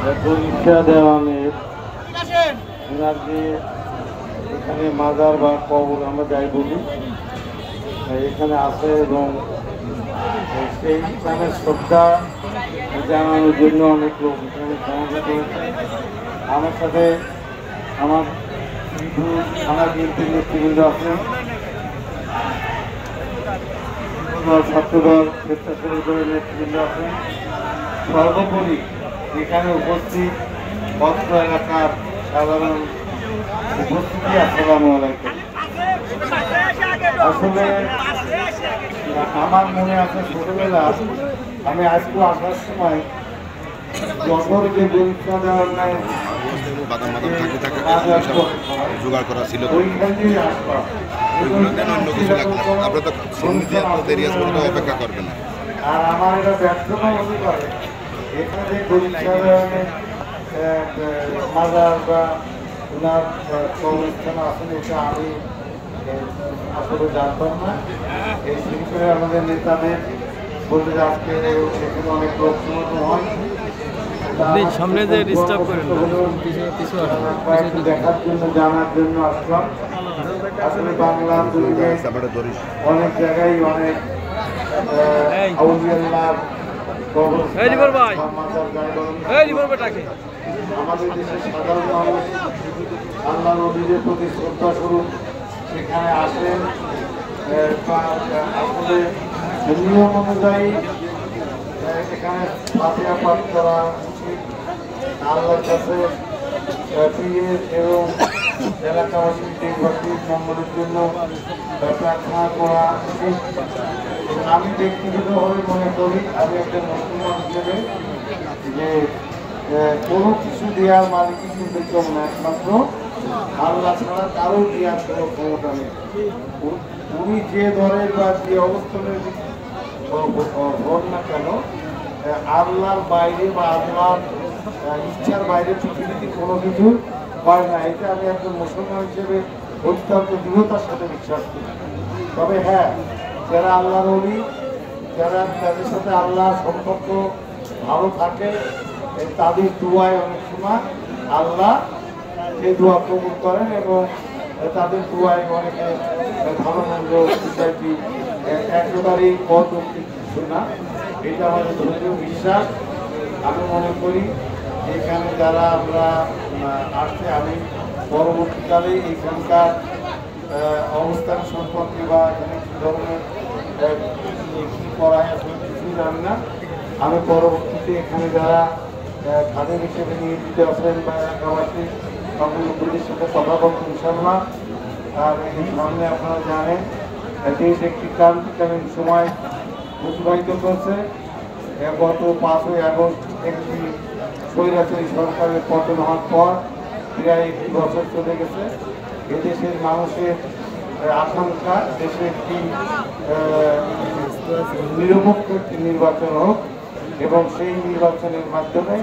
পরীক্ষা দেওয়ানের ওনার যে এখানে মাজার বা কবর আমরা যাই বলি এখানে আছে এবং সেইখানে শ্রদ্ধা জানানোর জন্য অনেক লোক এখানে সমাবেত হয়েছে। আমার সাথে আমার থানা বিএনপির নেতৃবৃন্দ আছেন, ছাত্রদল স্বেচ্ছাসেবী দলের নেতৃবৃন্দ আছেন। সর্বোপরি এখানে উপস্থিত অত্র এলাকার সাধারণ উপস্থিতি। আসসালামু আলাইকুম। আসলে আমার মনে আছে ছোটবেলা আমি আজকে আসার সময় যশোর যে পরীক্ষা দেওয়ার নাই জোগাড় করা ছিল ওইখানেই আসলাম। অপেক্ষা করবে না। আর আমার এটা ব্যর্থতা হতে পারে এখানে পরীক্ষা দেওয়ার মাজার বা ওনার কবরস্থান আছেন এটা আমি আসলে জানতাম না। এই শিল্পে আমাদের নেতাদের বলতে আজকে এখানে অনেক লোক সমাগম হয়। সামনে যে ডিস্টার্ব করেন দেখার জন্য জানার জন্য আসলাম। আসলে বাংলা অনেক জায়গায় অনেক আমাদের দেশের সাধারণ মানুষ আল্লাহ নবীদের প্রতি শ্রদ্ধা স্বরূপ সেখানে আসেন। আসলে নিয়ম অনুযায়ী এখানে ফাতিহা পাঠ করা উচিত। আল্লাহর কাছে এবং এলাকাবাসীর দেশবাসীর মঙ্গলের জন্য প্রার্থনা করা উচিত। আমি ব্যক্তিগতভাবে মনে করি আমি একটা মুসলমান হিসেবে যে কোনো কিছু দেওয়ার মালিকই কিন্তু কেউ না, একমাত্র আল্লাহ ছাড়া কারো দেওয়ার কোনো ক্ষমতা নেই। উনি যে ধরনের বা যে অবস্থানের হন না কেন আল্লাহর বাইরে বা আল্লাহর ইচ্ছার বাইরে পৃথিবীতে কোনো কিছু হয় না। এটা আমি একজন মুসলমান হিসেবে অত্যন্ত দৃঢ়তার সাথে বিশ্বাস করি। তবে হ্যাঁ, যারা আল্লাহর ওলি, যারা তাদের সাথে আল্লাহ সম্পর্ক ভালো থাকে তাদের দুয়ায় অনেক সময় আল্লাহ সেই দোয়া কবুল করেন এবং তাদের দুয়ায় অনেকে ভালো মন্দ বিষয়টি একেবারেই অযৌক্তিক কিছু না। এটা আমাদের ধর্মীয় বিশ্বাস। আমি মনে করি এখানে যারা আমরা আসছে আমি পরবর্তীকালে এইখানকার অবস্থান সম্পর্কে বা এখানে কী ধরনের কী করা হয় আসলে কিছুই জানি না। আমি পরবর্তীতে এখানে যারা খাদের হিসেবে নিয়োজিত আছেন বা এলাকাবাসী সকলের সাথে কথা বলতে ইনশাআল্লাহ। আর এই সামনে আপনারা জানেন দেশ একটি ক্রান্তিকালীন সময় অতিবাহিত করছে। গত 5ই আগস্ট একটি স্বৈরাচারী সরকারের পতন হওয়ার পর প্রায় 1 বছর চলে গেছে। এদেশের মানুষের আকাঙ্ক্ষা দেশে একটি নিরপেক্ষ একটি নির্বাচন হোক এবং সেই নির্বাচনের মাধ্যমে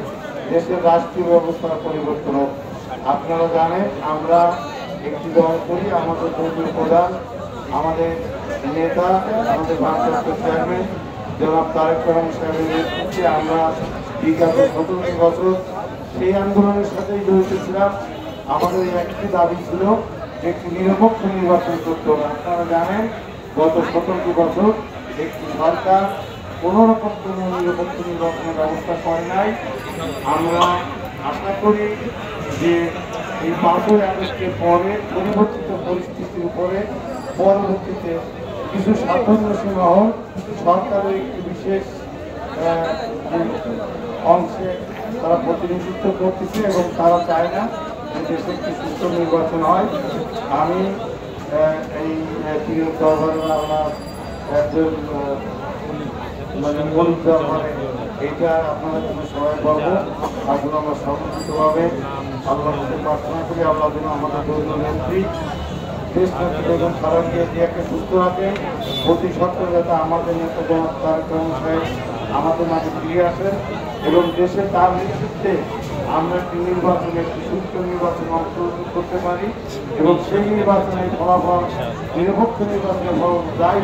দেশের রাষ্ট্রীয় ব্যবস্থার পরিবর্তন হোক। আপনারা জানেন আমরা একটি দল করি, আমাদের দলীয় প্রধান আমাদের নেতা আমাদের ভারপ্রাপ্ত চেয়ারম্যান জনাব তারেক রহমান সাহেবের নেতৃত্বে আমরা বিগত 17 বছর সেই আন্দোলনের সাথেই জড়িত ছিলাম। আমাদের একটি দাবি ছিল একটি নিরপেক্ষ নির্বাচন করতে হবে। আপনারা জানেন গত 17 বছর একটি সরকার কোনোরকম কোনো নিরপেক্ষ নির্বাচনের ব্যবস্থা করে নাই। আমরা আশা করি যে এই 5ই আগস্টের পরে পরিবর্তিত পরিস্থিতির উপরে পরবর্তীতে কিছু সামঞ্জস্যসহ সরকারের একটি বিশেষ অংশে তারা প্রতিনিধিত্ব করতেছে এবং তারা চায় না যে দেশে একটি সুষ্ঠু নির্বাচন হয়। আমি এই প্রিয় দরবারে আমার একজন এইটা আপনারা যেন সবাই বলবো আসলে আমরা সংগঠিতভাবে আল্লাহ প্রার্থনা করি আল্লাহ যেন আমাদের দলীয় নেত্রী দেশ নেত্রী বেগম খালেদা জিয়াকে সুস্থ রাখেন। প্রতি সপ্তাহে যাতে আমাদের নেতা জনাব তারেক রহমান সাহেব আমাদের মাঝে ফিরে আসেন এবং দেশে তার নেতৃত্বে আমরা একটি নির্বাচনে একটি সুস্থ নির্বাচনে অংশগ্রহণ করতে পারি এবং সেই নির্বাচনের ফলাফল নিরপেক্ষ নির্বাচনের ফলাফল যাই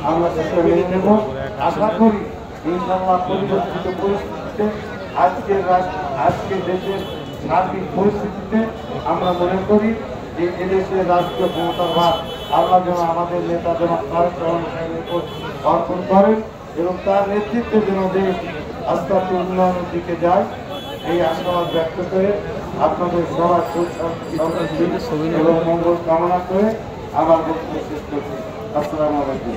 আমরা সেটা মেনে নেব। আশা করি ইনশাআল্লাহ পরিবর্তিত পরিস্থিতিতে আজকে দেশের সার্বিক পরিস্থিতিতে আমরা মনে করি যে এদেশের রাষ্ট্রীয় ক্ষমতার ভার আল্লাহ যেন আমাদের নেতা যেন তারেক রহমান সাহেবের উপর অর্পণ করেন এবং তার নেতৃত্বে যেন দেশ আস্তে আস্তে উন্নয়নের দিকে যায় এই আশাবাদ ব্যক্ত করে আপনাদের সবার সুস্বাস্থ্য এবং মঙ্গল কামনা করে আমার বক্তব্য শেষ করছি। আসসালামু আলাইকুম।